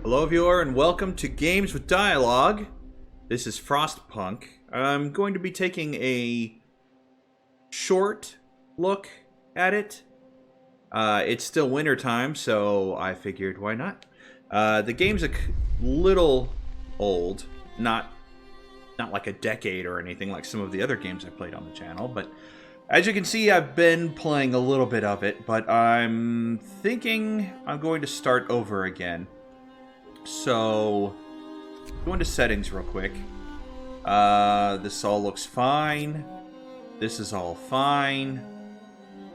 Hello viewer and welcome to Games with Dialogue. This is FrostPunk. I'm going to be taking a short look at it. It's still winter time, so I figured why not. The game's a little old, not like a decade or anything like some of the other games I played on the channel, but as you can see, I've been playing a little bit of it, but I'm thinking I'm going to start over again. So, go into settings real quick. This all looks fine. This is all fine.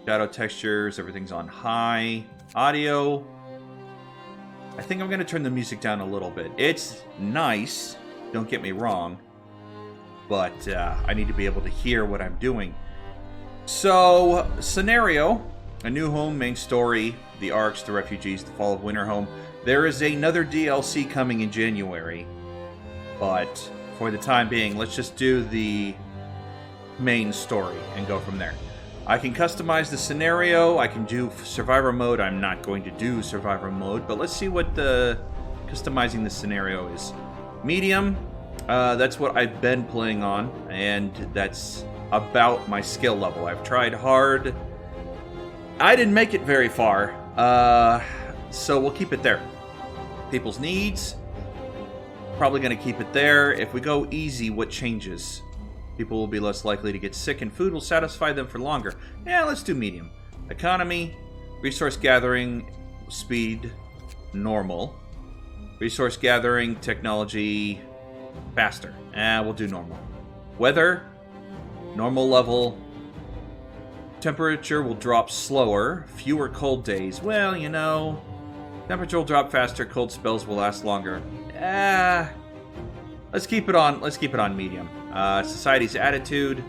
Shadow textures, everything's on high. Audio. I think I'm going to turn the music down a little bit. It's nice, don't get me wrong, but I need to be able to hear what I'm doing. So, scenario, a new home, main story, the Arks, the refugees, the fall of Winterhome. There is another DLC coming in January, but for the time being, let's just do the main story and go from there. I can customize the scenario, I can do survivor mode. I'm not going to do survivor mode, but let's see what the customizing the scenario is. Medium, that's what I've been playing on, and that's about my skill level. I've tried hard. I didn't make it very far, so we'll keep it there. People's needs, probably going to keep it there. If we go easy, what changes? People will be less likely to get sick and food will satisfy them for longer. Yeah, let's do medium. Economy, resource gathering, speed, normal. Resource gathering, technology, faster. We'll do normal. Weather, normal level. Temperature will drop slower, fewer cold days. Well, you know, temperature will drop faster, cold spells will last longer. Let's keep it on. Let's keep it on medium. Society's attitude.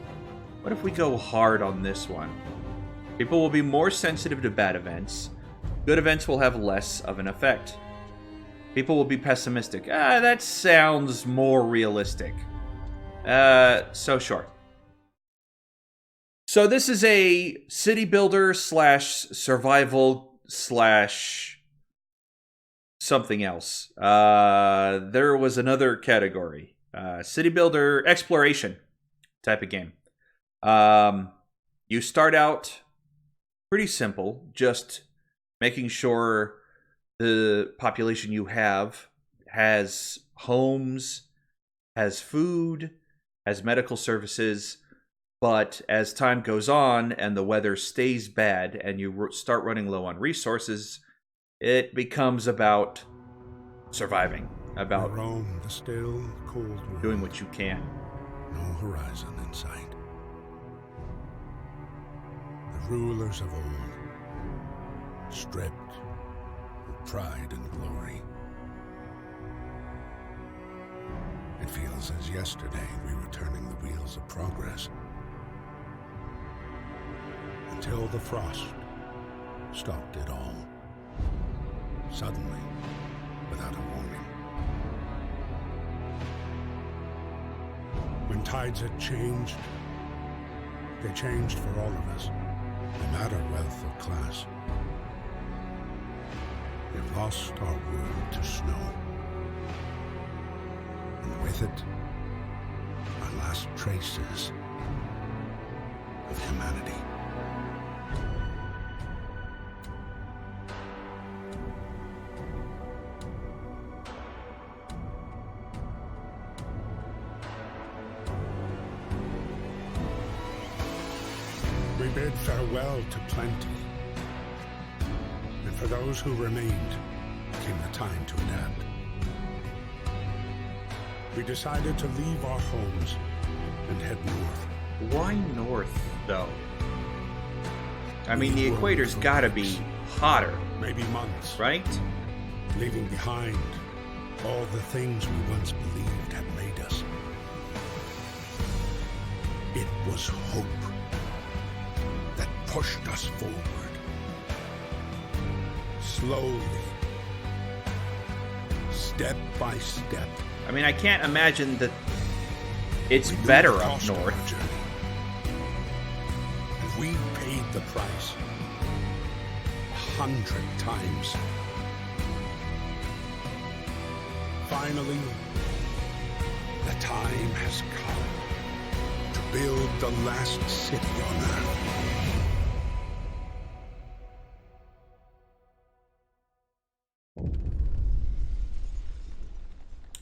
What if we go hard on this one? People will be more sensitive to bad events. Good events will have less of an effect. People will be pessimistic. That sounds more realistic. So sure. So this is a city builder slash survival slash something else. There was another category. City builder exploration type of game. You start out pretty simple, just making sure the population you have has homes, has food, has medical services. But as time goes on and the weather stays bad and you start running low on resources, it becomes about surviving, about roam the still, cold world, doing what you can. No horizon in sight. The rulers of old, stripped of pride and glory. It feels as yesterday we were turning the wheels of progress. Until the frost stopped it all. Suddenly, without a warning. When tides had changed, they changed for all of us, no matter wealth or class. We've lost our world to snow. And with it, our last traces of humanity. We bid farewell to plenty, and for those who remained, came the time to adapt. We decided to leave our homes and head north. Why north, though? I mean, the equator's gotta be hotter. Maybe months. Right? Leaving behind all the things we once believed had made us. It was hope that pushed us forward. Slowly. Step by step. I mean, I can't imagine that it's better up north. And we paid the price 100 times. finally, the time has come to build the last city on Earth.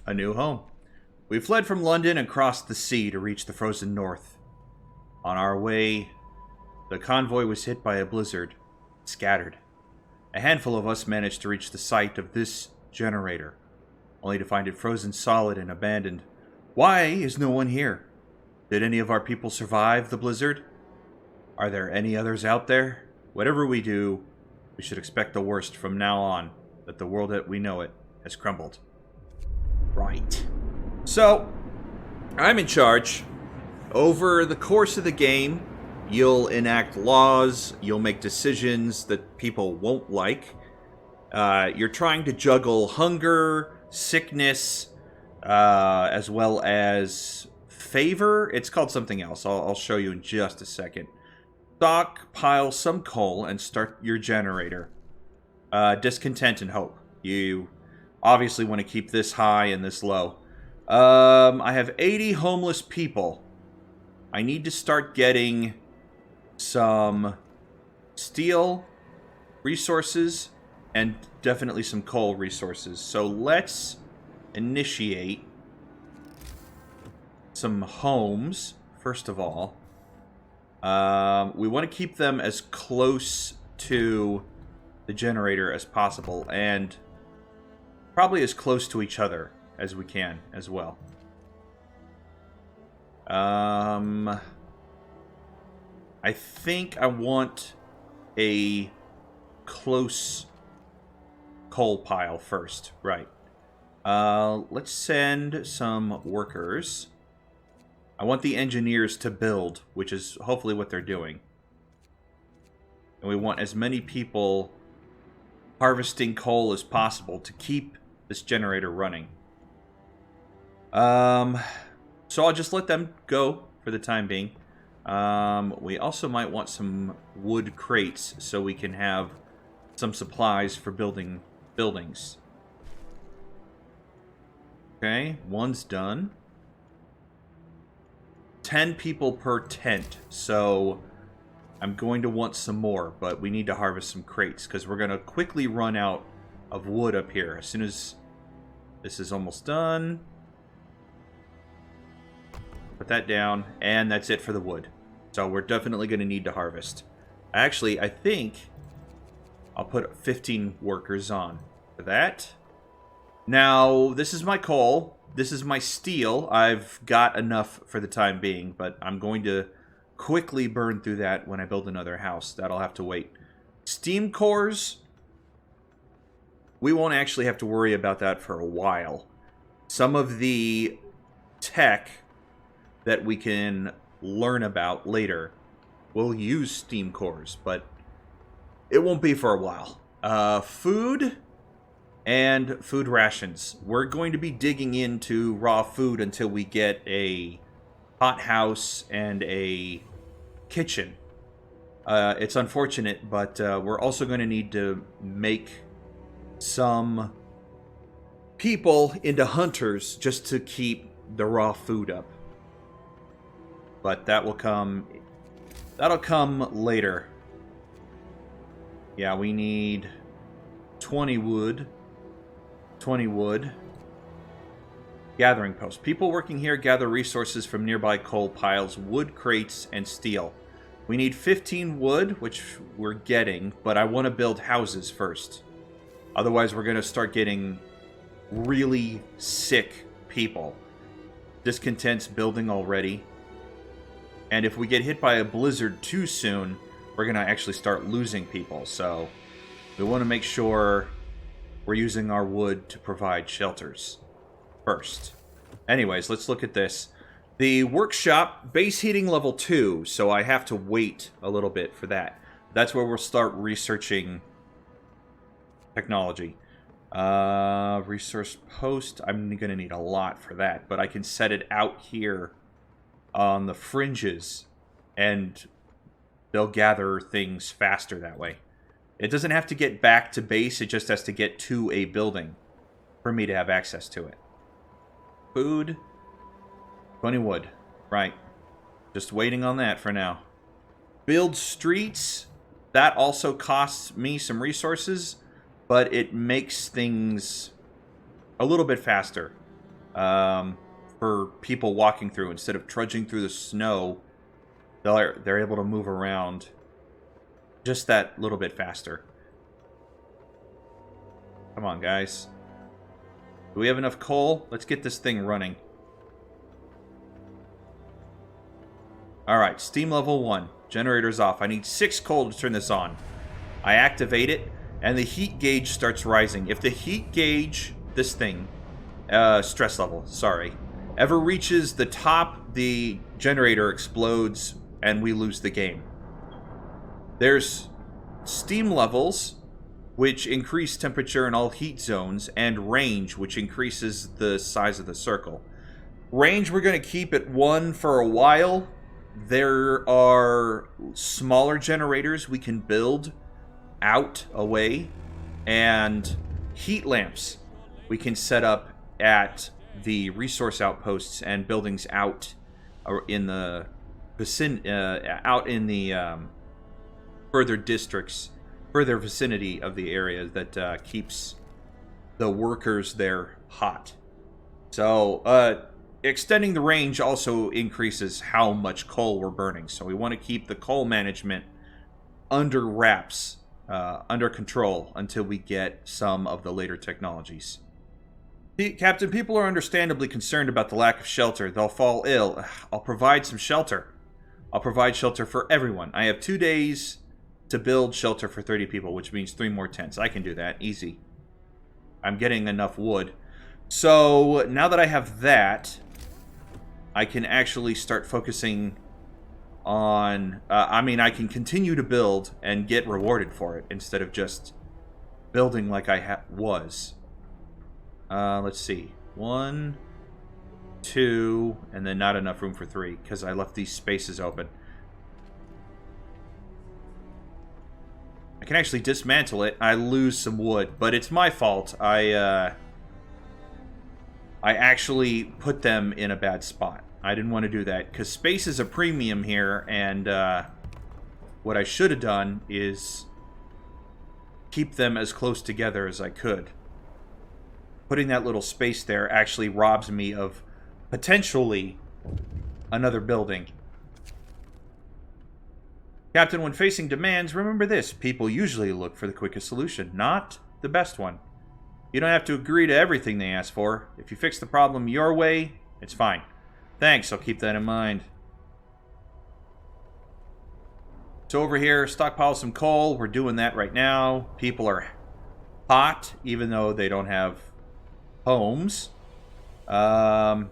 A new home. We fled from London and crossed the sea to reach the frozen north. On our way, the convoy was hit by a blizzard, scattered. A handful of us managed to reach the site of this generator, only to find it frozen solid and abandoned. Why is no one here? Did any of our people survive the blizzard? Are there any others out there? Whatever we do, we should expect the worst from now on, that the world that we know it has crumbled. Right. So, I'm in charge. Over the course of the game, you'll enact laws, you'll make decisions that people won't like. You're trying to juggle hunger, sickness, as well as favor. It's called something else. I'll show you in just a second. Stockpile some coal and start your generator. Discontent and hope. You obviously want to keep this high and this low. I have 80 homeless people. I need to start getting some steel resources and definitely some coal resources. So let's initiate some homes, first of all. We want to keep them as close to the generator as possible, and probably as close to each other as we can as well. I think I want a close coal pile first. Right. Let's send some workers. I want the engineers to build, which is hopefully what they're doing. And we want as many people harvesting coal as possible to keep this generator running. So I'll just let them go for the time being. We also might want some wood crates so we can have some supplies for building buildings. Okay, one's done. 10 people per tent, so I'm going to want some more, but we need to harvest some crates because we're going to quickly run out of wood up here as soon as this is almost done. Put that down, and that's it for the wood. So we're definitely going to need to harvest. Actually, I think I'll put 15 workers on for that. Now, this is my coal. This is my steel. I've got enough for the time being, but I'm going to quickly burn through that when I build another house. That'll have to wait. Steam cores, we won't actually have to worry about that for a while. Some of the tech that we can learn about later will use steam cores, but it won't be for a while. Food and food rations. We're going to be digging into raw food until we get a hothouse and a kitchen. It's unfortunate, but we're also going to need to make some people into hunters just to keep the raw food up. But that'll come later. Yeah, we need 20 wood. 20 wood. Gathering post. People working here gather resources from nearby coal piles, wood crates, and steel. We need 15 wood, which we're getting, but I want to build houses first. Otherwise, we're going to start getting really sick people. Discontent's building already. And if we get hit by a blizzard too soon, we're going to actually start losing people. So we want to make sure we're using our wood to provide shelters first. Anyways, let's look at this. The workshop, base heating level 2, so I have to wait a little bit for that. That's where we'll start researching technology. Resource post, I'm going to need a lot for that, but I can set it out here on the fringes, and they'll gather things faster that way. It doesn't have to get back to base, it just has to get to a building for me to have access to it. food. 20 wood. Right. Just waiting on that for now. Build streets. That also costs me some resources, but it makes things a little bit faster for people walking through. Instead of trudging through the snow, they're able to move around just that little bit faster. Come on, guys. Do we have enough coal? Let's get this thing running. Alright, steam level 1. Generator's off. I need 6 coal to turn this on. I activate it, and the heat gauge starts rising. If the heat gauge, this thing, stress level, sorry, ever reaches the top, the generator explodes, and we lose the game. There's steam levels, which increase temperature in all heat zones, and range, which increases the size of the circle. Range, we're going to keep at 1 for a while. There are smaller generators we can build out away, and heat lamps we can set up at the resource outposts and buildings out in the further districts, further vicinity of the area that keeps the workers there hot. So, extending the range also increases how much coal we're burning. So we want to keep the coal management under wraps, under control, until we get some of the later technologies. Captain, people are understandably concerned about the lack of shelter. They'll fall ill. I'll provide some shelter. I'll provide shelter for everyone. I have 2 days to build shelter for 30 people, which means 3 more tents. I can do that. Easy. I'm getting enough wood. So, now that I have that, I can actually start focusing on... I can continue to build and get rewarded for it, instead of just building like I was. Let's see. 1, 2, and then not enough room for 3, because I left these spaces open. I can actually dismantle it. I lose some wood, but it's my fault. I actually put them in a bad spot. I didn't want to do that, because space is a premium here, and what I should have done is keep them as close together as I could. Putting that little space there actually robs me of potentially another building. Captain, when facing demands, remember this. People usually look for the quickest solution, not the best one. You don't have to agree to everything they ask for. If you fix the problem your way, it's fine. Thanks, I'll keep that in mind. So over here, stockpile some coal. We're doing that right now. People are hot, even though they don't have homes. I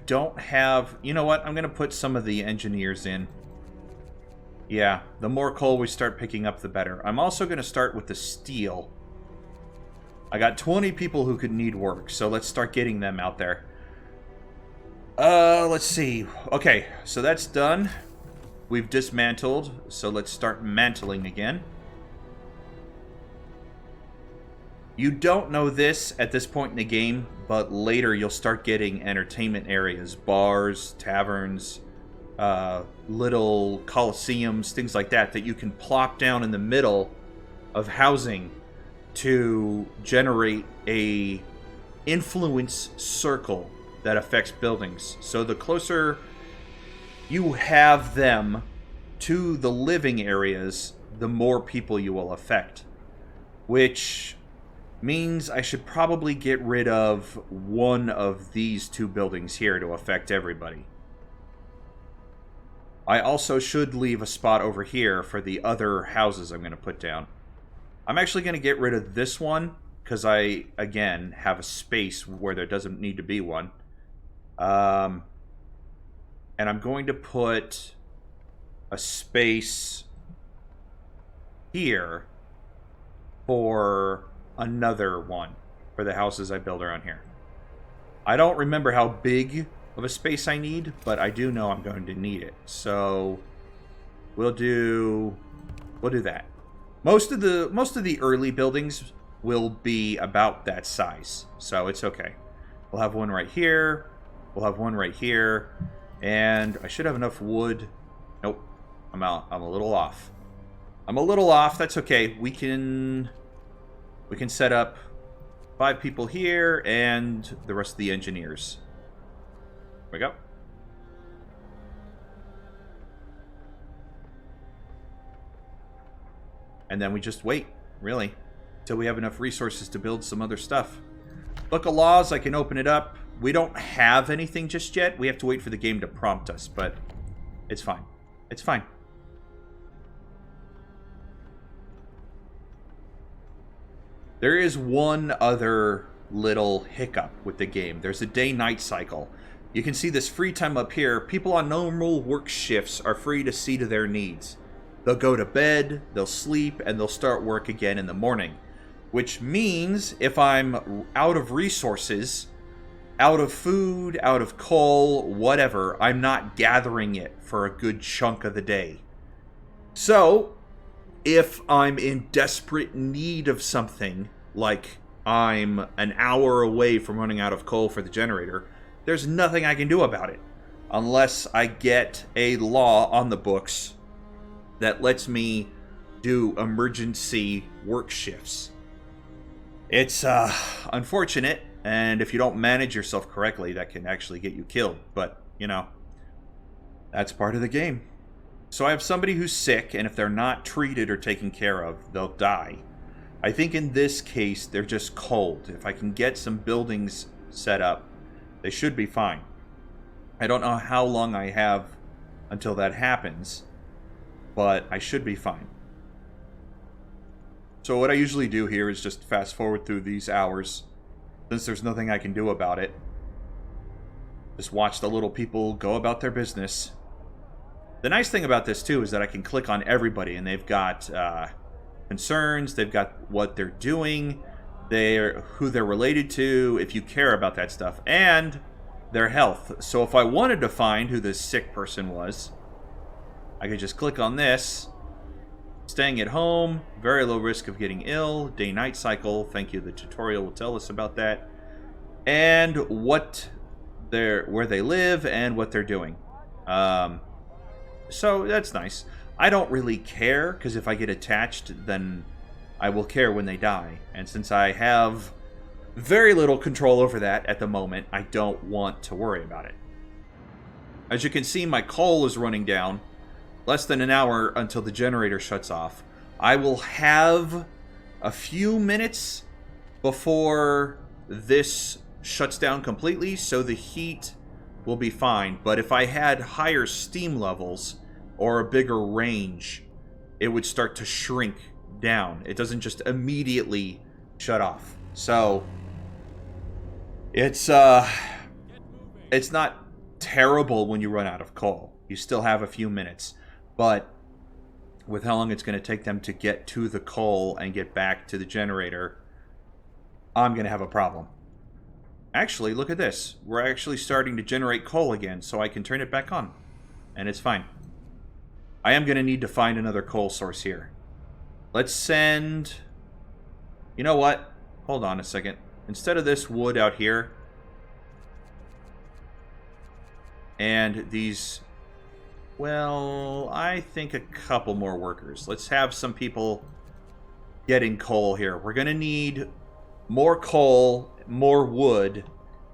don't have... You know what? I'm going to put some of the engineers in. Yeah, the more coal we start picking up, the better. I'm also going to start with the steel. I got 20 people who could need work, so let's start getting them out there. Let's see. Okay, so that's done. We've dismantled, so let's start mantling again. You don't know this at this point in the game, but later you'll start getting entertainment areas, bars, taverns, little coliseums, things like that, that you can plop down in the middle of housing to generate a influence circle that affects buildings. So the closer you have them to the living areas, the more people you will affect. Which means I should probably get rid of one of these 2 buildings here to affect everybody. I also should leave a spot over here for the other houses I'm going to put down. I'm actually going to get rid of this one, because I, again, have a space where there doesn't need to be one. And I'm going to put a space here for another one for the houses I build around here. I don't remember how big of a space I need, but I do know I'm going to need it. So we'll do that. Most of the early buildings will be about that size, so it's okay. We'll have one right here. We'll have one right here. And I should have enough wood. Nope. I'm out. I'm a little off. I'm a little off. That's okay. We can set up 5 people here and the rest of the engineers. There we go. And then we just wait, really, until we have enough resources to build some other stuff. Book of Laws, I can open it up. We don't have anything just yet. We have to wait for the game to prompt us, but it's fine. It's fine. There is one other little hiccup with the game. There's a day-night cycle. You can see this free time up here. People on normal work shifts are free to see to their needs. They'll go to bed, they'll sleep, and they'll start work again in the morning. Which means if I'm out of resources, out of food, out of coal, whatever, I'm not gathering it for a good chunk of the day. So, if I'm in desperate need of something, like I'm an hour away from running out of coal for the generator, there's nothing I can do about it. Unless I get a law on the books that lets me do emergency work shifts. It's unfortunate, and if you don't manage yourself correctly, that can actually get you killed. But, you know, that's part of the game. So I have somebody who's sick, and if they're not treated or taken care of, they'll die. I think in this case, they're just cold. If I can get some buildings set up, they should be fine. I don't know how long I have until that happens, but I should be fine. So what I usually do here is just fast forward through these hours, since there's nothing I can do about it. Just watch the little people go about their business. The nice thing about this too is that I can click on everybody, and they've got concerns, they've got what they're doing, who they're related to, if you care about that stuff, and their health. So if I wanted to find who this sick person was, I could just click on this. Staying at home, very low risk of getting ill, day-night cycle, thank you, the tutorial will tell us about that, and where they live and what they're doing. So that's nice. I don't really care, because if I get attached, then I will care when they die. And since I have very little control over that at the moment, I don't want to worry about it. As you can see, my coal is running down. Less than an hour until the generator shuts off. I will have a few minutes before this shuts down completely, so the heat will be fine. But if I had higher steam levels or a bigger range, it would start to shrink down. It doesn't just immediately shut off. So it's not terrible when you run out of coal. You still have a few minutes. But with how long it's going to take them to get to the coal and get back to the generator, I'm going to have a problem. Actually, look at this. We're actually starting to generate coal again, so I can turn it back on. And it's fine. I am going to need to find another coal source here. Let's send... You know what? Hold on a second. Instead of this wood out here, and these... Well, I think a couple more workers. Let's have some people getting coal here. We're going to need more coal, more wood,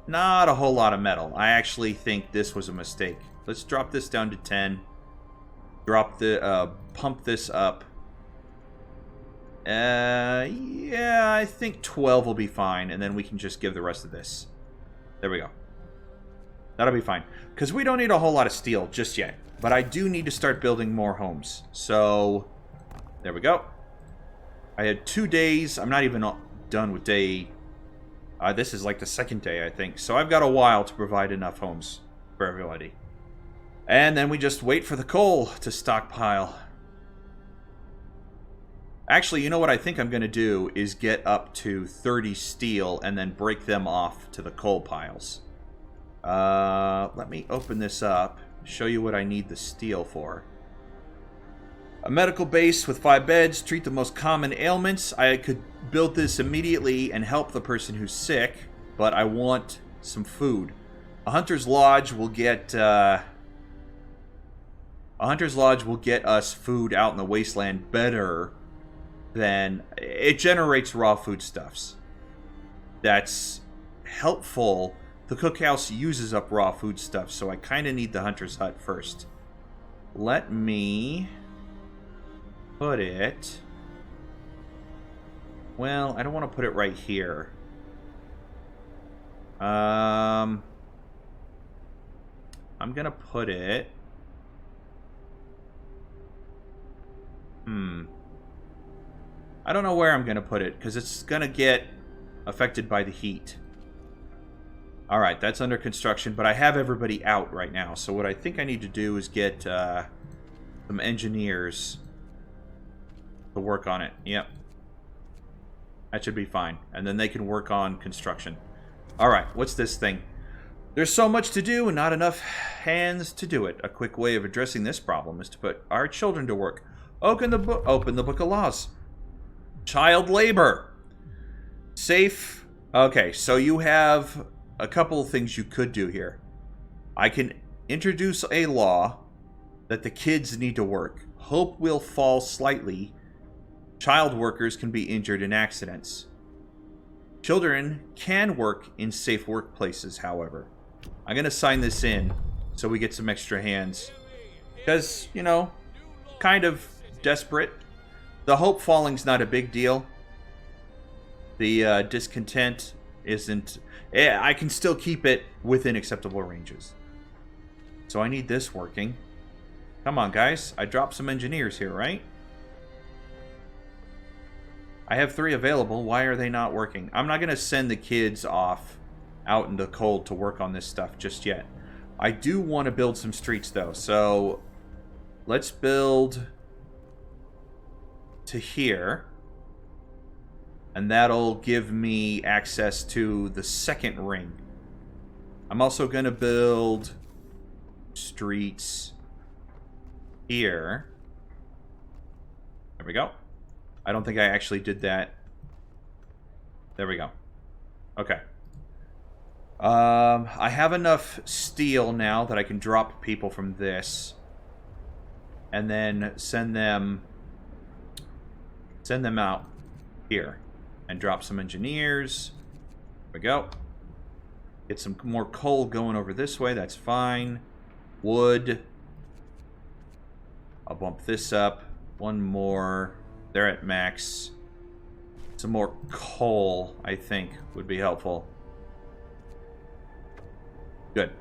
not a whole lot of metal. I actually think this was a mistake. Let's drop this down to 10. Pump this up. Yeah, I think 12 will be fine, and then we can just give the rest of this. There we go. That'll be fine. Because we don't need a whole lot of steel just yet. But I do need to start building more homes. So, there we go. I had 2 days. I'm not even done with day... this is like the second day, I think. So I've got a while to provide enough homes for everybody. And then we just wait for the coal to stockpile. Actually, you know what I think I'm going to do is get up to 30 steel and then break them off to the coal piles. Let me open this up. Show you what I need the steel for. A medical base with 5 beds, treat the most common ailments. I could build this immediately and help the person who's sick, but I want some food. A hunter's lodge will get us food out in the wasteland better than it generates raw foodstuffs. That's helpful. The cookhouse uses up raw foodstuffs, so I kind of need the hunter's hut first. Let me put it... Well, I don't want to put it right here. I'm going to put it... I don't know where I'm going to put it, because it's going to get affected by the heat. Alright, that's under construction, but I have everybody out right now. So what I think I need to do is get some engineers to work on it. Yep. That should be fine. And then they can work on construction. Alright, what's this thing? There's so much to do and not enough hands to do it. A quick way of addressing this problem is to put our children to work. Open the book of laws. Child labor. Safe. Okay, so you have a couple of things you could do here. I can introduce a law that the kids need to work. Hope will fall slightly. Child workers can be injured in accidents. Children can work in safe workplaces, however. I'm going to sign this in so we get some extra hands. Because, you know, kind of desperate. The hope falling's not a big deal. The discontent isn't... I can still keep it within acceptable ranges. So I need this working. Come on, guys. I dropped some engineers here, right? I have 3 available. Why are they not working? I'm not going to send the kids off out in the cold to work on this stuff just yet. I do want to build some streets, though. So let's build to here. And that'll give me access to the second ring. I'm also going to build streets here. There we go. I don't think I actually did that. There we go. Okay. I have enough steel now that I can drop people from this. And then send them out here. And drop some engineers. There we go. Get some more coal going over this way. That's fine. Wood. I'll bump this up. One more. They're at max. Some more coal, I think, would be helpful. Good.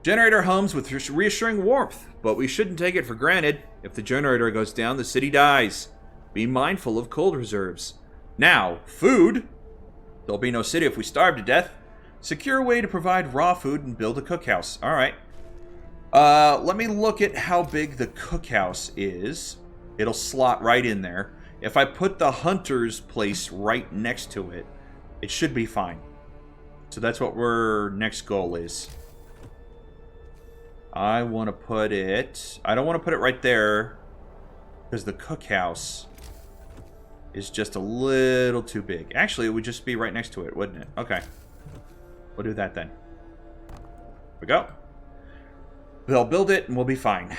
Generator hums with reassuring warmth, but we shouldn't take it for granted. If the generator goes down, the city dies. Be mindful of cold reserves. Now, food. There'll be no city if we starve to death. Secure a way to provide raw food and build a cookhouse. Alright. Let me look at how big the cookhouse is. It'll slot right in there. If I put the hunter's place right next to it, it should be fine. So that's what our next goal is. I want to put it... I don't want to put it right there, because the cookhouse is just a little too big. Actually, it would just be right next to it, wouldn't it? Okay. We'll do that then. There we go. They'll build it, and we'll be fine.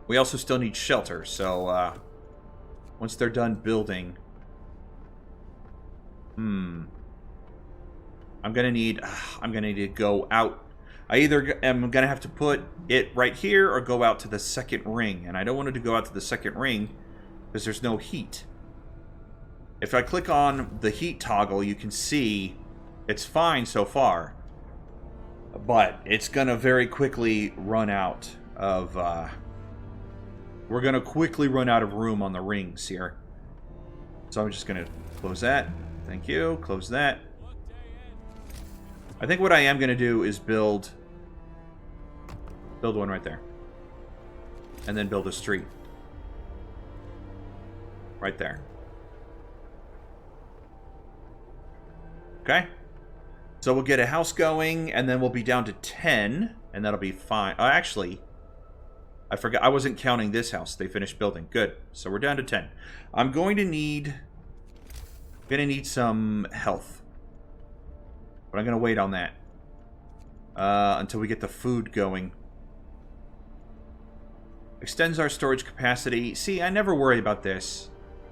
We also still need shelter, so once they're done building... I'm gonna need to go out. I either am gonna have to put it right here or go out to the second ring, and I don't want it to go out to the second ring because there's no heat. If I click on the heat toggle, you can see it's fine so far, but it's gonna very quickly run out of. We're gonna quickly run out of room on the rings here, so I'm just gonna close that. Thank you. Close that. I think what I am gonna do is build one right there, and then build a street right there. Okay, so we'll get a house going, and then we'll be down to 10, and that'll be fine. Actually, I forgot. I wasn't counting this house. They finished building. Good. So we're down to 10. I'm going to need some health. But I'm going to wait on that. Until we get the food going. Extends our storage capacity. See, I never worry about this.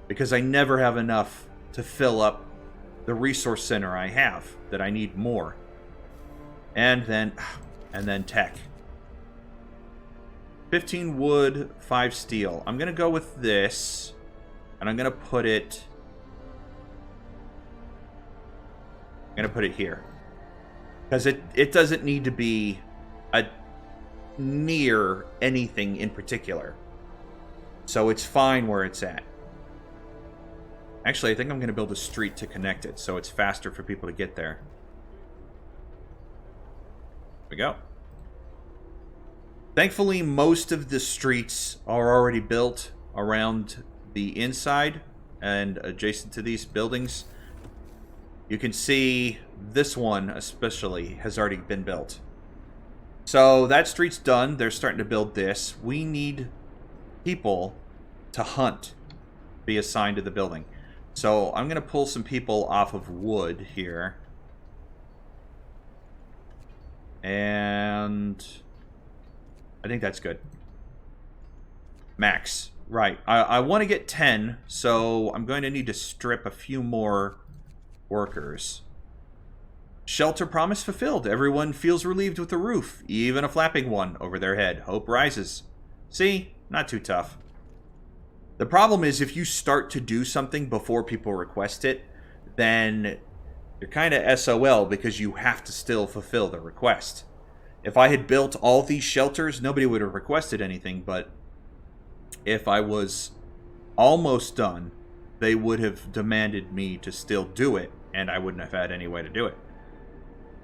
Because I never have enough to fill up the resource center I have. That I need more. And then tech. 15 wood, 5 steel. I'm going to go with this. And I'm going to put it... I'm going to put it here. Because it doesn't need to be near anything in particular. So it's fine where it's at. Actually, I think I'm going to build a street to connect it, so it's faster for people to get there. There we go. Thankfully, most of the streets are already built around the inside and adjacent to these buildings. You can see this one especially has already been built. So that street's done. They're starting to build this. We need people to hunt, be assigned to the building. So I'm going to pull some people off of wood here. And I think that's good. Max. Right. I want to get 10, so I'm going to need to strip a few more workers. Shelter promise fulfilled. Everyone feels relieved with the roof, even a flapping one over their head. Hope rises. See? Not too tough. The problem is if you start to do something before people request it, then you're kind of SOL because you have to still fulfill the request. If I had built all these shelters, nobody would have requested anything, but if I was almost done, they would have demanded me to still do it, and I wouldn't have had any way to do it.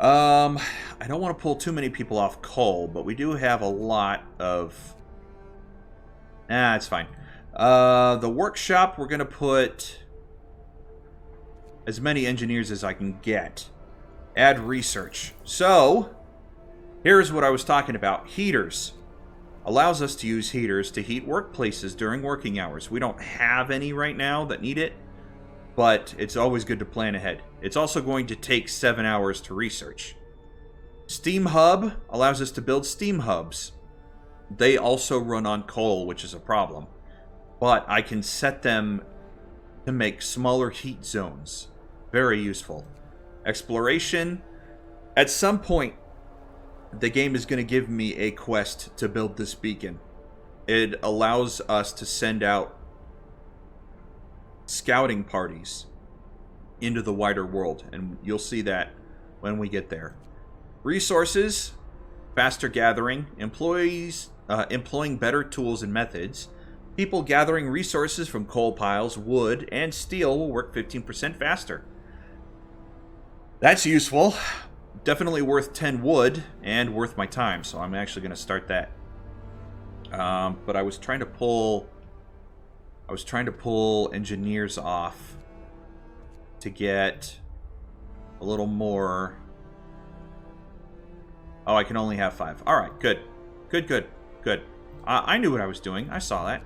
I don't want to pull too many people off coal, but we do have a lot of... it's fine. The workshop, we're going to put as many engineers as I can get. Add research. So, here's what I was talking about. Heaters. Allows us to use heaters to heat workplaces during working hours. We don't have any right now that need it, but it's always good to plan ahead. It's also going to take 7 hours to research. Steam Hub allows us to build steam hubs. They also run on coal, which is a problem. But I can set them to make smaller heat zones. Very useful. Exploration. At some point, the game is going to give me a quest to build this beacon. It allows us to send out scouting parties into the wider world, and you'll see that when we get there. Resources, faster gathering, employees employing better tools and methods. People gathering resources from coal piles, wood, and steel will work 15% faster. That's useful. Definitely worth 10 wood and worth my time, so I'm actually going to start that. But I was trying to pull engineers off to get a little more. Oh, I can only have 5. All right, good. I knew what I was doing. I saw that.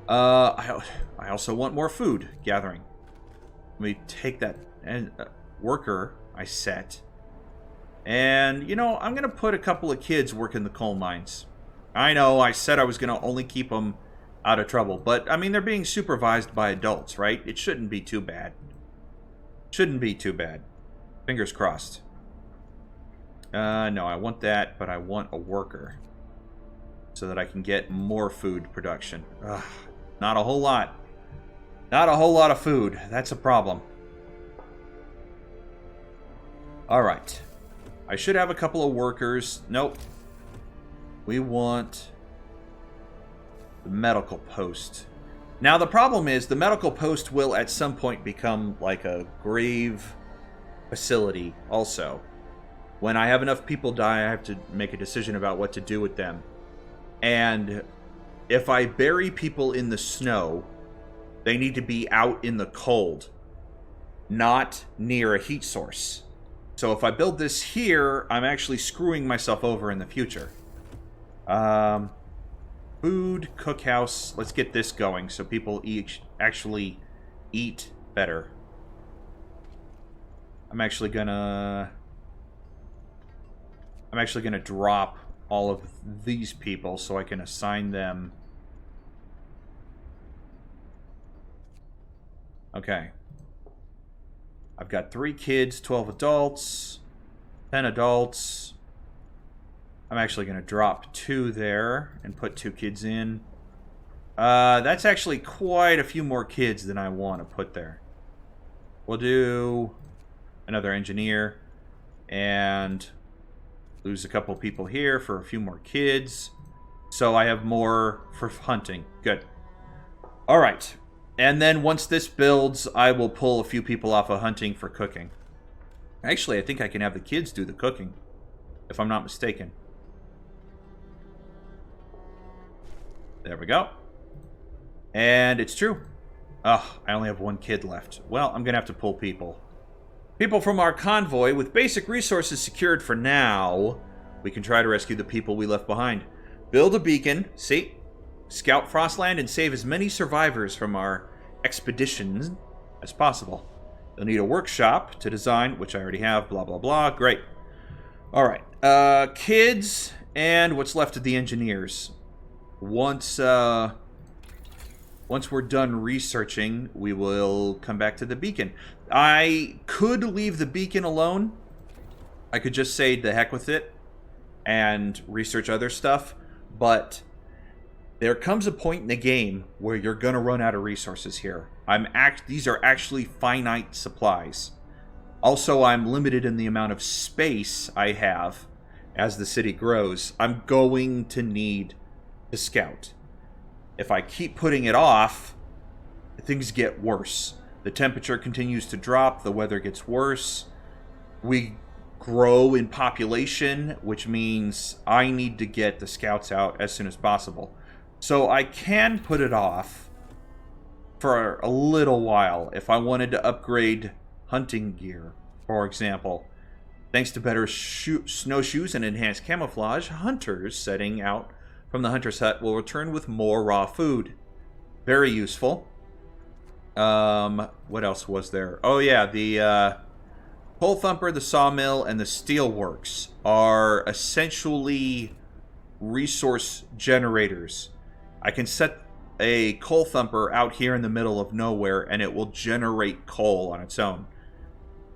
I also want more food gathering. Let me take that and worker I set. And, you know, I'm going to put a couple of kids working the coal mines. I know, I said I was going to only keep them out of trouble. But, I mean, they're being supervised by adults, right? It shouldn't be too bad. Shouldn't be too bad. Fingers crossed. No, I want that, but I want a worker. So that I can get more food production. Ugh, not a whole lot. Not a whole lot of food. That's a problem. Alright. I should have a couple of workers. Nope. We want the medical post. Now the problem is the medical post will at some point become like a grave facility also. When I have enough people die, I have to make a decision about what to do with them. And if I bury people in the snow, they need to be out in the cold, not near a heat source. So if I build this here, I'm actually screwing myself over in the future. Food, cookhouse. Let's get this going so people actually eat better. I'm actually gonna drop all of these people so I can assign them. Okay. I've got 3 kids, 12 adults, 10 adults. I'm actually going to drop 2 there and put 2 kids in. That's actually quite a few more kids than I want to put there. We'll do another engineer and lose a couple people here for a few more kids. So I have more for hunting. Good. All right. And then once this builds, I will pull a few people off of hunting for cooking. Actually, I think I can have the kids do the cooking, if I'm not mistaken. There we go. And it's true. Oh, I only have 1 kid left. Well, I'm going to have to pull people. People from our convoy, with basic resources secured for now, we can try to rescue the people we left behind. Build a beacon, scout Frostland, and save as many survivors from our expeditions as possible. You'll need a workshop to design, which I already have, blah, blah, blah. Great. All right. Kids and what's left of the engineers. Once we're done researching, we will come back to the beacon. I could leave the beacon alone. I could just say the heck with it and research other stuff, but there comes a point in the game where you're going to run out of resources here. These are actually finite supplies. Also, I'm limited in the amount of space I have as the city grows. I'm going to need to scout. If I keep putting it off, things get worse. The temperature continues to drop, the weather gets worse. We grow in population, which means I need to get the scouts out as soon as possible. So I can put it off for a little while if I wanted to upgrade hunting gear, for example. Thanks to better snowshoes and enhanced camouflage, hunters setting out from the hunter's hut will return with more raw food. Very useful. What else was there? Oh yeah, the Coal Thumper, the Sawmill, and the Steelworks are essentially resource generators. I can set a Coal Thumper out here in the middle of nowhere, and it will generate coal on its own.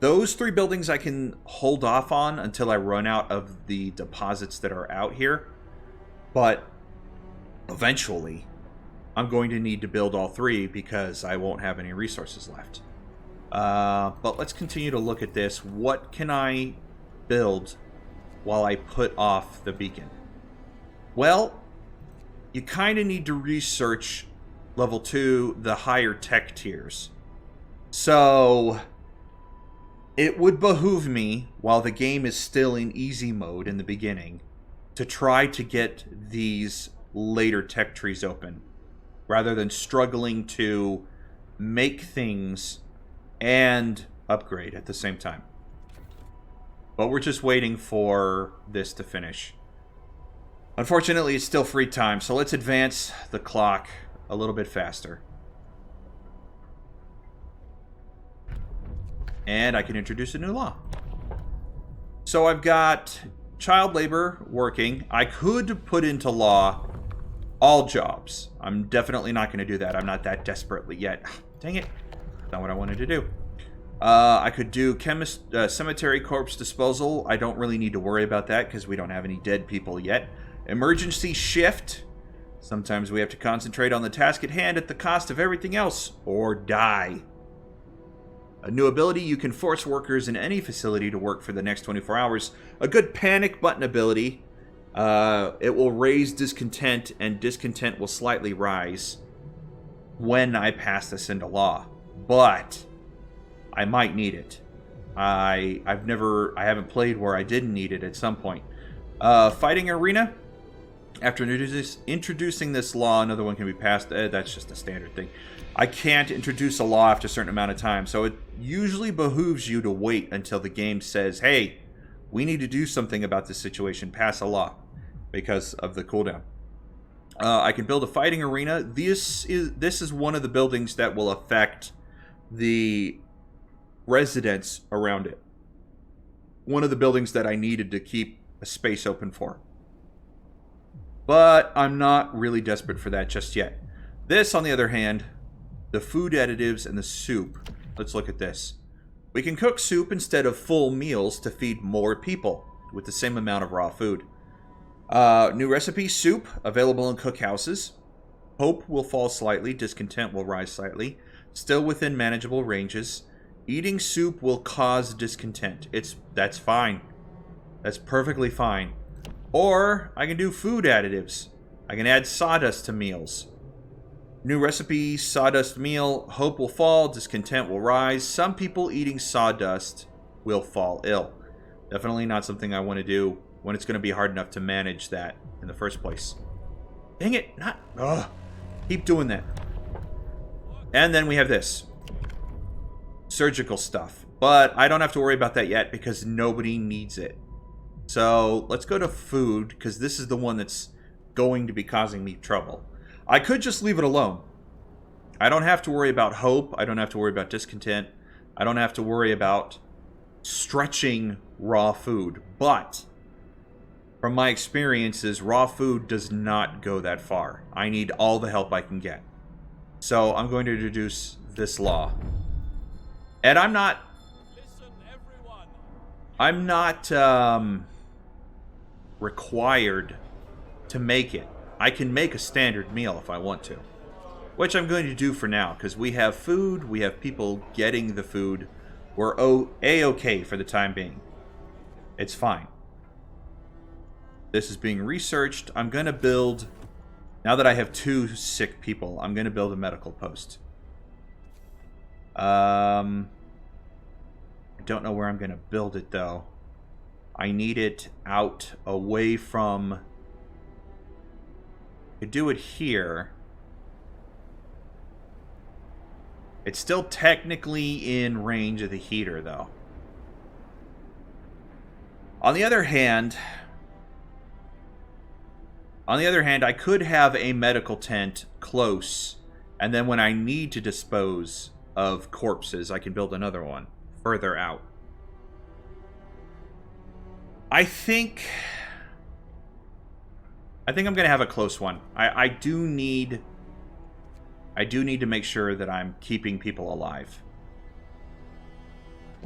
Those 3 buildings I can hold off on until I run out of the deposits that are out here. But eventually, I'm going to need to build all 3 because I won't have any resources left. But let's continue to look at this. What can I build while I put off the beacon? Well, you kind of need to research level 2, the higher tech tiers. So it would behoove me, while the game is still in easy mode in the beginning, to try to get these later tech trees open, rather than struggling to make things and upgrade at the same time. But we're just waiting for this to finish. Unfortunately, it's still free time, so let's advance the clock a little bit faster. And I can introduce a new law. So I've got child labor working. I could put into law all jobs. I'm definitely not going to do that. I'm not that desperately yet. Dang it. Not what I wanted to do. I could do cemetery corpse disposal. I don't really need to worry about that because we don't have any dead people yet. Emergency shift. Sometimes we have to concentrate on the task at hand at the cost of everything else, or die. A new ability, you can force workers in any facility to work for the next 24 hours. A good panic button ability. It will raise discontent, and discontent will slightly rise when I pass this into law. But I might need it. I haven't played where I didn't need it at some point. Fighting arena. After introducing this law, another one can be passed. That's just a standard thing. I can't introduce a law after a certain amount of time, so it usually behooves you to wait until the game says, hey, we need to do something about this situation, pass a law, because of the cooldown. I can build a fighting arena. This is one of the buildings that will affect the residents around it. one of the buildings that I needed to keep a space open for. But I'm not really desperate for that just yet. This, on the other hand, the food additives and the soup. Let's look at this. We can cook soup instead of full meals to feed more people with the same amount of raw food. New recipe, soup, available in cookhouses. Hope will fall slightly, discontent will rise slightly. Still within manageable ranges. Eating soup will cause discontent. That's fine. That's perfectly fine. Or I can do food additives. I can add sawdust to meals. New recipe, sawdust meal. Hope will fall, discontent will rise. Some people eating sawdust will fall ill. Definitely not something I want to do when it's going to be hard enough to manage that in the first place. Dang it, not... Ugh. Keep doing that. And then we have this. Surgical stuff. But I don't have to worry about that yet because nobody needs it. So let's go to food because this is the one that's going to be causing me trouble. I could just leave it alone. I don't have to worry about hope. I don't have to worry about discontent. I don't have to worry about stretching raw food. But from my experiences, raw food does not go that far. I need all the help I can get. So I'm going to introduce this law. And I'm not required to make it. I can make a standard meal if I want to. Which I'm going to do for now, because we have food, we have people getting the food. We're A-okay for the time being. It's fine. This is being researched. I'm going to build, now that I have 2 sick people, I'm going to build a medical post. I don't know where I'm going to build it, though. I need it out away from... I could do it here. It's still technically in range of the heater, though. On the other hand, I could have a medical tent close, and then when I need to dispose of corpses, I can build another one further out. I think I'm going to have a close one. I do need to make sure that I'm keeping people alive.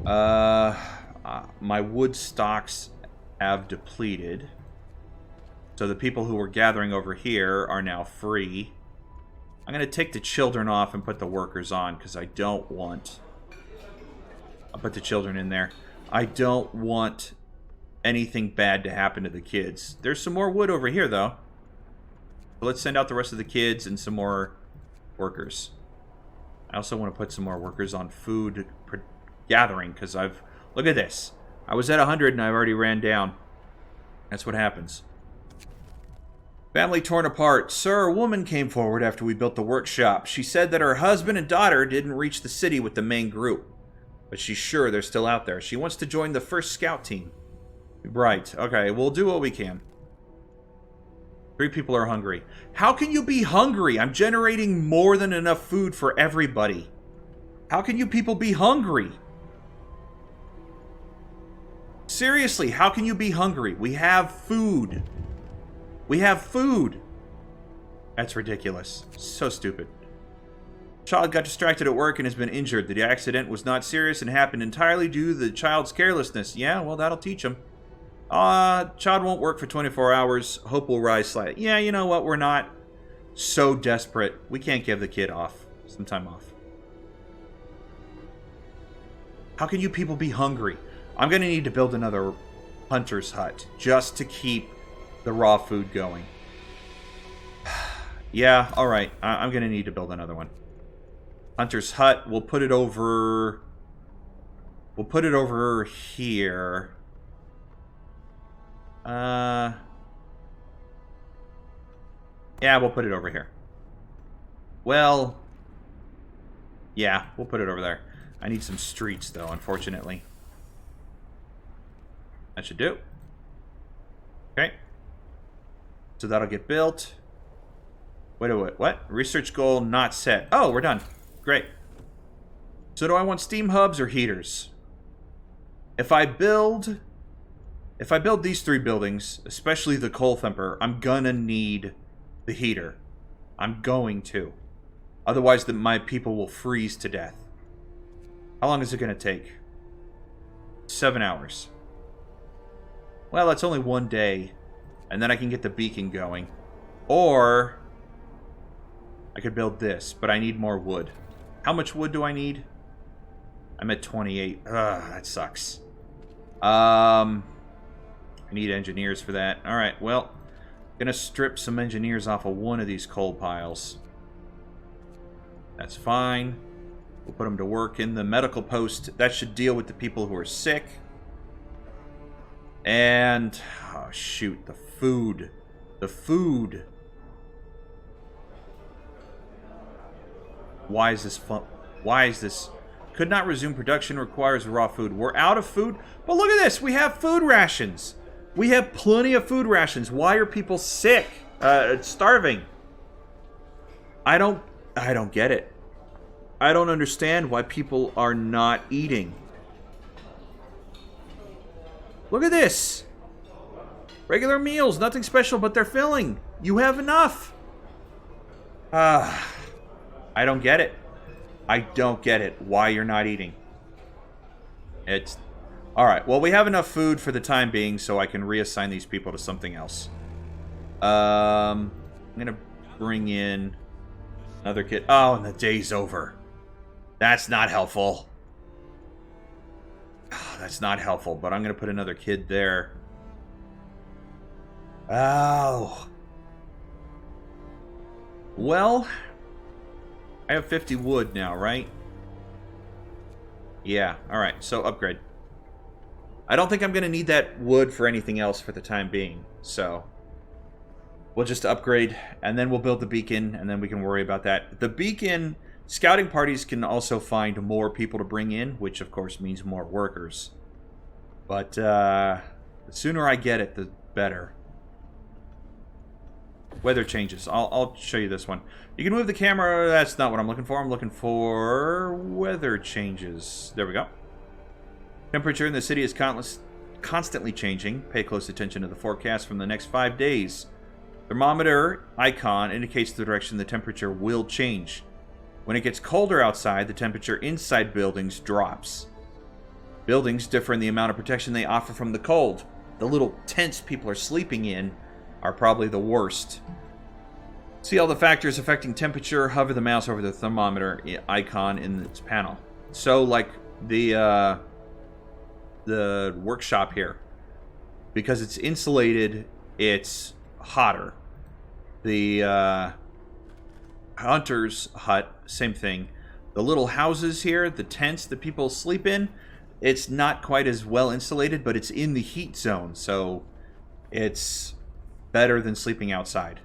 My wood stocks have depleted. So the people who were gathering over here are now free. I'm going to take the children off and put the workers on because I don't want... I'll put the children in there. I don't want anything bad to happen to the kids. There's some more wood over here, though. So let's send out the rest of the kids and some more workers. I also want to put some more workers on food gathering because I've... Look at this. I was at 100 and I've already ran down. That's what happens. Family torn apart. Sir, a woman came forward after we built the workshop. She said that her husband and daughter didn't reach the city with the main group. But she's sure they're still out there. She wants to join the first scout team. Right. Okay, we'll do what we can. 3 people are hungry. How can you be hungry? I'm generating more than enough food for everybody. How can you people be hungry? Seriously, how can you be hungry? We have food. We have food. That's ridiculous. So stupid. Child got distracted at work and has been injured. The accident was not serious and happened entirely due to the child's carelessness. Yeah, well, that'll teach him. Child won't work for 24 hours. Hope will rise slightly. Yeah, you know what? We're not so desperate. We can't give the kid some time off. How can you people be hungry? I'm going to need to build another hunter's hut just to keep the raw food going. Yeah, alright. I'm going to need to build another one. Hunter's hut. We'll put it over... We'll put it over here. Yeah, we'll put it over here. Well... Yeah, we'll put it over there. I need some streets, though, unfortunately. That should do. Okay. So that'll get built. Wait, what? Research goal not set. Oh, we're done. Great. So do I want steam hubs or heaters? If I build if I build these 3 buildings, especially the coal thumper, I'm gonna need the heater. I'm going to. Otherwise, my people will freeze to death. How long is it gonna take? 7 hours. Well, that's only 1 day. And then I can get the beacon going. Or I could build this, but I need more wood. How much wood do I need? I'm at 28. Ugh, that sucks. I need engineers for that. Alright, well, gonna strip some engineers off of one of these coal piles. That's fine. We'll put them to work in the medical post. That should deal with the people who are sick. And, oh shoot, the food. The food. Why is this fun? Why is this? Could not resume production, requires raw food. We're out of food. But look at this. We have food rations. We have plenty of food rations. Why are people sick? Starving. I don't get it. I don't understand why people are not eating. Look at this. Regular meals, nothing special, but they're filling. You have enough. I don't get it. I don't get it. Why you're not eating. It's... Alright, well, we have enough food for the time being, so I can reassign these people to something else. I'm gonna bring in another kid. Oh, and the day's over. That's not helpful. Oh, that's not helpful, but I'm gonna put another kid there. Oh. Well, I have 50 wood now, right? Yeah, alright, so upgrade. I don't think I'm going to need that wood for anything else for the time being, so we'll just upgrade, and then we'll build the beacon, and then we can worry about that. The beacon, scouting parties can also find more people to bring in, which of course means more workers. But the sooner I get it, the better. Weather changes. I'll show you this one. You can move the camera. That's not what I'm looking for. I'm looking for weather changes. There we go. Temperature in the city is constantly changing. Pay close attention to the forecast from the next 5 days. Thermometer icon indicates the direction the temperature will change. When it gets colder outside, the temperature inside buildings drops. Buildings differ in the amount of protection they offer from the cold. The little tents people are sleeping in are probably the worst. See all the factors affecting temperature. Hover the mouse over the thermometer icon in this panel. So, like the workshop here, because it's insulated, it's hotter. The hunter's hut, same thing. The little houses here, the tents that people sleep in, it's not quite as well insulated, but it's in the heat zone, so it's better than sleeping outside.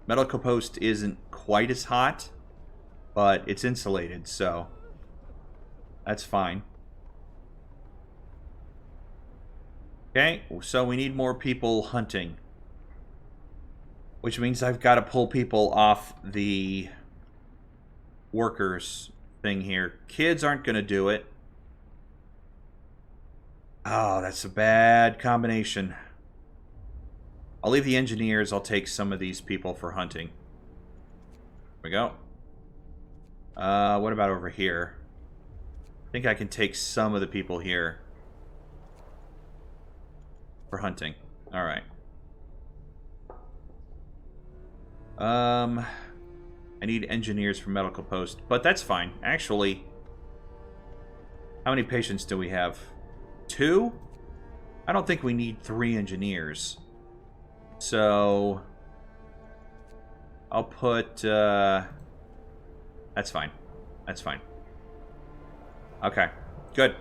Medical post isn't quite as hot, but it's insulated, so that's fine. Okay, so we need more people hunting, which means I've got to pull people off the workers thing here. Kids aren't going to do it. Oh, that's a bad combination. I'll leave the engineers. I'll take some of these people for hunting. There we go. What about over here? I think I can take some of the people here for hunting. Alright. I need engineers for medical post, but that's fine. Actually, how many patients do we have? 2? I don't think we need 3 engineers. So I'll put that's fine. That's fine. Okay, good.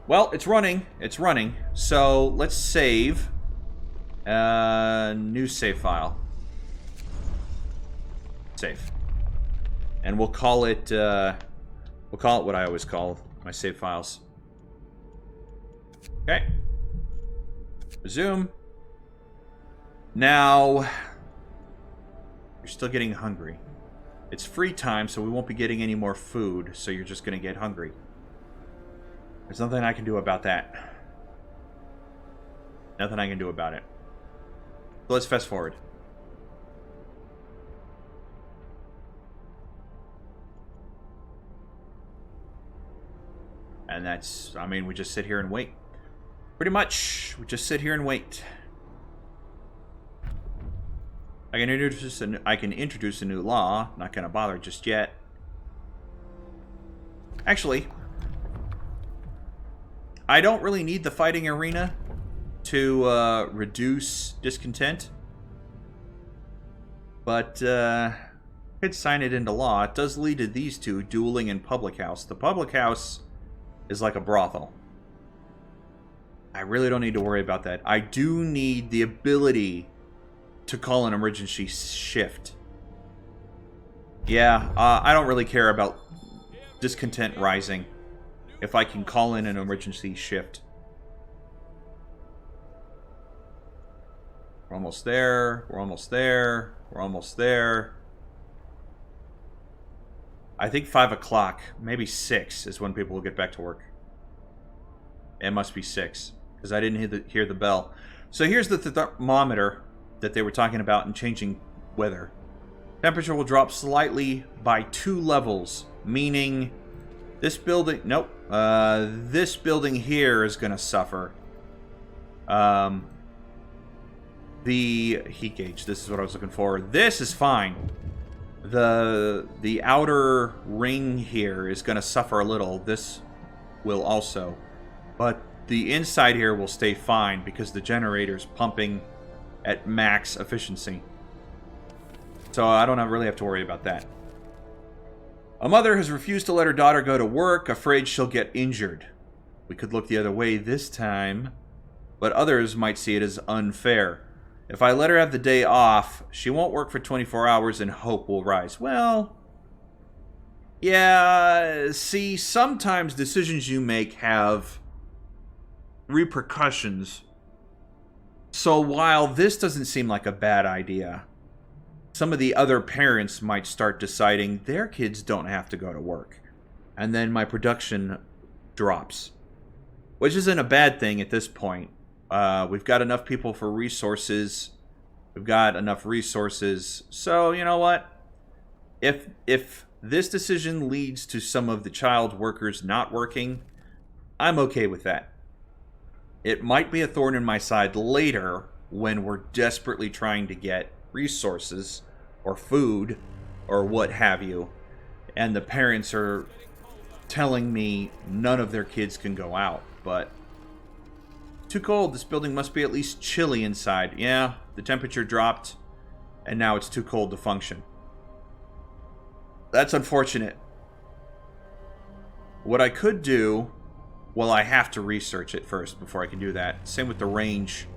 Well, it's running. It's running. So let's save. New save file. Save. And we'll call it what I always call my save files. Okay. Resume. Now, you're still getting hungry. It's free time, so we won't be getting any more food, so you're just going to get hungry. There's nothing I can do about that. Nothing I can do about it. So let's fast forward. And that's, I mean, we just sit here and wait. Pretty much, we just sit here and wait. I can introduce a new law. Not gonna bother just yet. Actually, I don't really need the fighting arena to reduce discontent. But could sign it into law. It does lead to these two, dueling and public house. The public house is like a brothel. I really don't need to worry about that. I do need the ability to call an emergency shift. Yeah, I don't really care about discontent rising if I can call in an emergency shift. We're almost there. We're almost there. We're almost there. I think 5 o'clock, maybe 6 is when people will get back to work. It must be 6 because I didn't hear the bell. So here's the thermometer that they were talking about in changing weather. Temperature will drop slightly by 2 levels, meaning this building... Nope. This building here is going to suffer. The heat gauge. This is what I was looking for. This is fine. The outer ring here is going to suffer a little. This will also. But the inside here will stay fine because the generator's pumping at max efficiency. So I don't really have to worry about that. A mother has refused to let her daughter go to work, afraid she'll get injured. We could look the other way this time, but others might see it as unfair. If I let her have the day off, she won't work for 24 hours and hope will rise. Well, yeah, see, sometimes decisions you make have repercussions. So while this doesn't seem like a bad idea, some of the other parents might start deciding their kids don't have to go to work. And then my production drops. Which isn't a bad thing at this point. We've got enough people for resources. We've got enough resources. So, you know what? If this decision leads to some of the child workers not working, I'm okay with that. It might be a thorn in my side later when we're desperately trying to get resources or food or what have you, and the parents are telling me none of their kids can go out. But too cold. This building must be at least chilly inside. Yeah, the temperature dropped and now it's too cold to function. That's unfortunate. What I could do, well, I have to research it first before I can do that. Same with the range.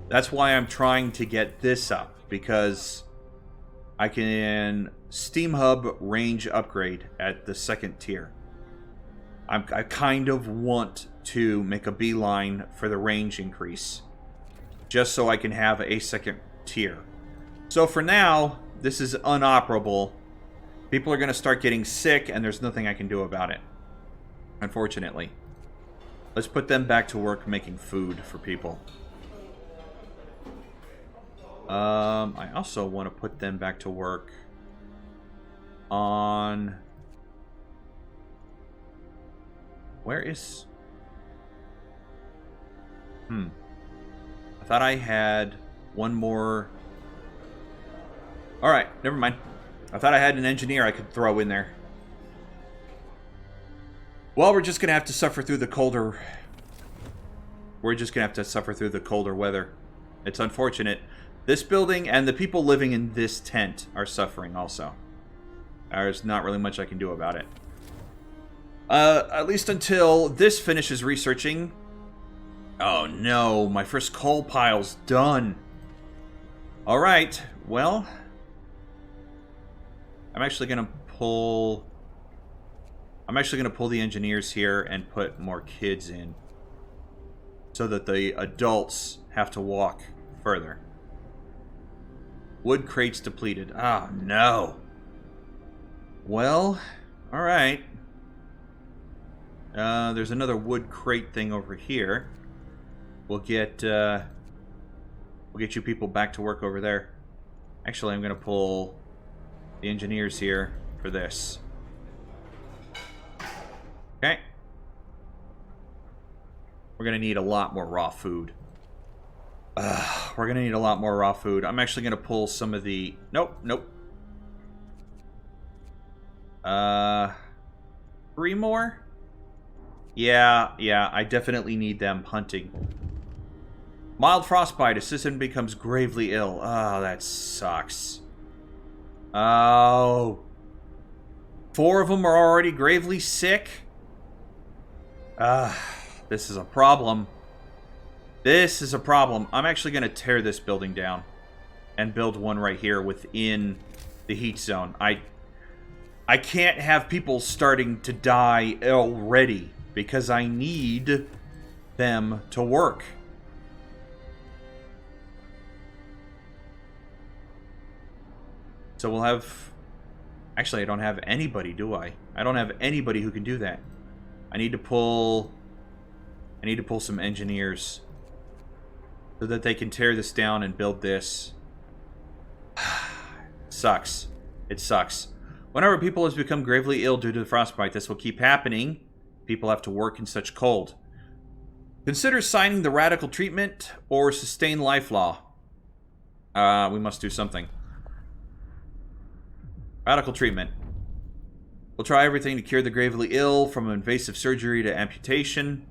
That's why I'm trying to get this up, because I can Steam Hub range upgrade at the 2nd tier. I kind of want to make a beeline for the range increase, just so I can have a 2nd tier. So for now, this is unoperable. People are going to start getting sick, and there's nothing I can do about it, unfortunately. Let's put them back to work making food for people. I also want to put them back to work on... Where is... I thought I had one more... Alright, never mind. I thought I had an engineer I could throw in there. Well, we're just going to have to suffer through the colder... We're just going to have to suffer through the colder weather. It's unfortunate. This building and the people living in this tent are suffering also. There's not really much I can do about it. At least until this finishes researching. Oh no, my first coal pile's done. Alright, well... I'm actually going to pull the engineers here and put more kids in, so that the adults have to walk further. Wood crates depleted. Ah, no. Well, alright. There's another wood crate thing over here. We'll get you people back to work over there. Actually, I'm gonna pull the engineers here for this. Okay. We're gonna need a lot more raw food. We're gonna need a lot more raw food. I'm actually gonna pull some of the... Nope. 3 more? Yeah, I definitely need them hunting. Mild frostbite. Assistant becomes gravely ill. Oh, that sucks. Oh. 4 of them are already gravely sick? This is a problem. This is a problem. I'm actually going to tear this building down and build one right here within the heat zone. I can't have people starting to die already because I need them to work. So we'll have... Actually, I don't have anybody, do I? I don't have anybody who can do that. I need to pull some engineers so that they can tear this down and build this. Sucks. It sucks. Whenever people have become gravely ill due to the frostbite, this will keep happening. People have to work in such cold. Consider signing the radical treatment or sustain life law. We must do something. Radical treatment. We'll try everything to cure the gravely ill, from invasive surgery to amputation.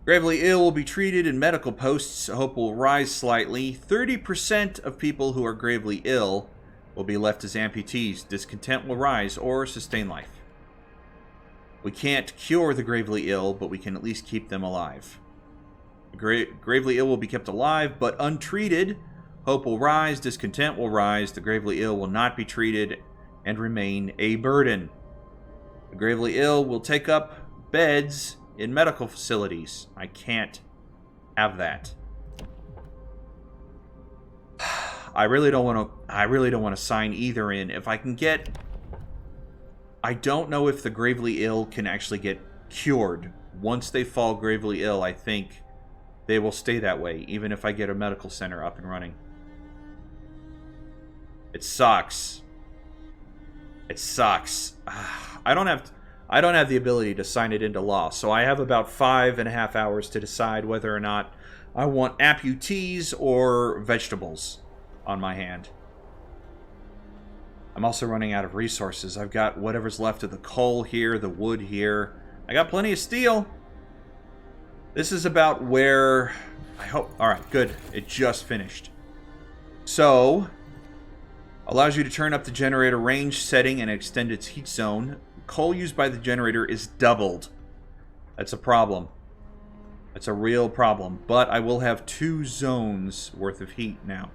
Gravely ill will be treated in medical posts. Hope will rise slightly. 30% of people who are gravely ill will be left as amputees. Discontent will rise or sustain life. We can't cure the gravely ill, but we can at least keep them alive. The gravely ill will be kept alive, but untreated. Hope will rise. Discontent will rise. The gravely ill will not be treated and remain a burden. The gravely ill will take up beds in medical facilities. I can't have that. I really don't want to sign either in. If I can get... I don't know if the gravely ill can actually get cured. Once they fall gravely ill, I think they will stay that way, even if I get a medical center up and running. It sucks. It sucks. I don't have the ability to sign it into law, so I have about 5.5 hours to decide whether or not I want amputees or vegetables on my hand. I'm also running out of resources. I've got whatever's left of the coal here, the wood here. I got plenty of steel. This is about where I hope... Alright, good. It just finished. So, allows you to turn up the generator range setting and extend its heat zone. Coal used by the generator is doubled. That's a problem. That's a real problem. But I will have 2 zones worth of heat now.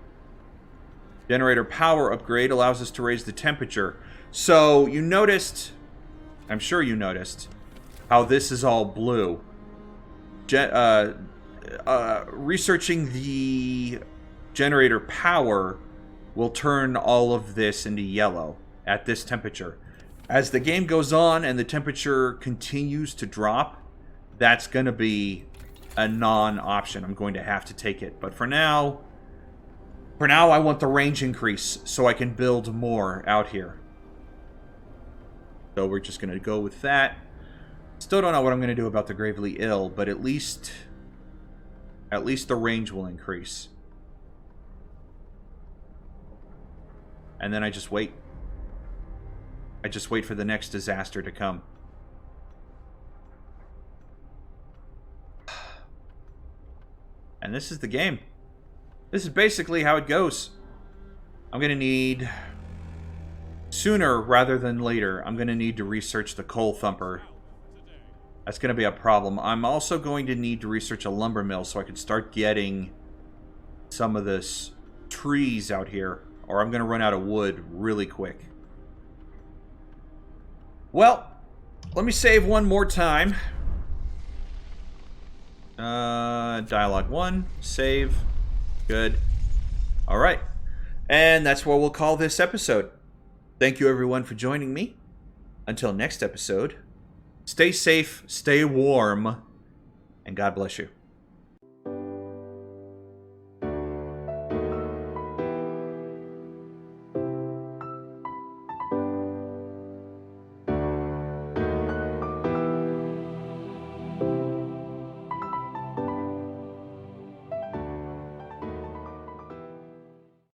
Generator power upgrade allows us to raise the temperature. So, you noticed... I'm sure you noticed how this is all blue. Researching the generator power will turn all of this into yellow at this temperature. As the game goes on and the temperature continues to drop, that's going to be a non-option. I'm going to have to take it. But for now I want the range increase so I can build more out here. So we're just going to go with that. Still don't know what I'm going to do about the gravely ill, but at least the range will increase. And then I just wait. I just wait for the next disaster to come. And this is the game. This is basically how it goes. I'm going to need... Sooner rather than later, I'm going to need to research the coal thumper. That's going to be a problem. I'm also going to need to research a lumber mill so I can start getting some of this trees out here. Or I'm going to run out of wood really quick. Well, let me save one more time. Dialogue 1, save. Good. Alright. And that's where we'll call this episode. Thank you everyone for joining me. Until next episode, Stay safe, stay warm, and God bless you.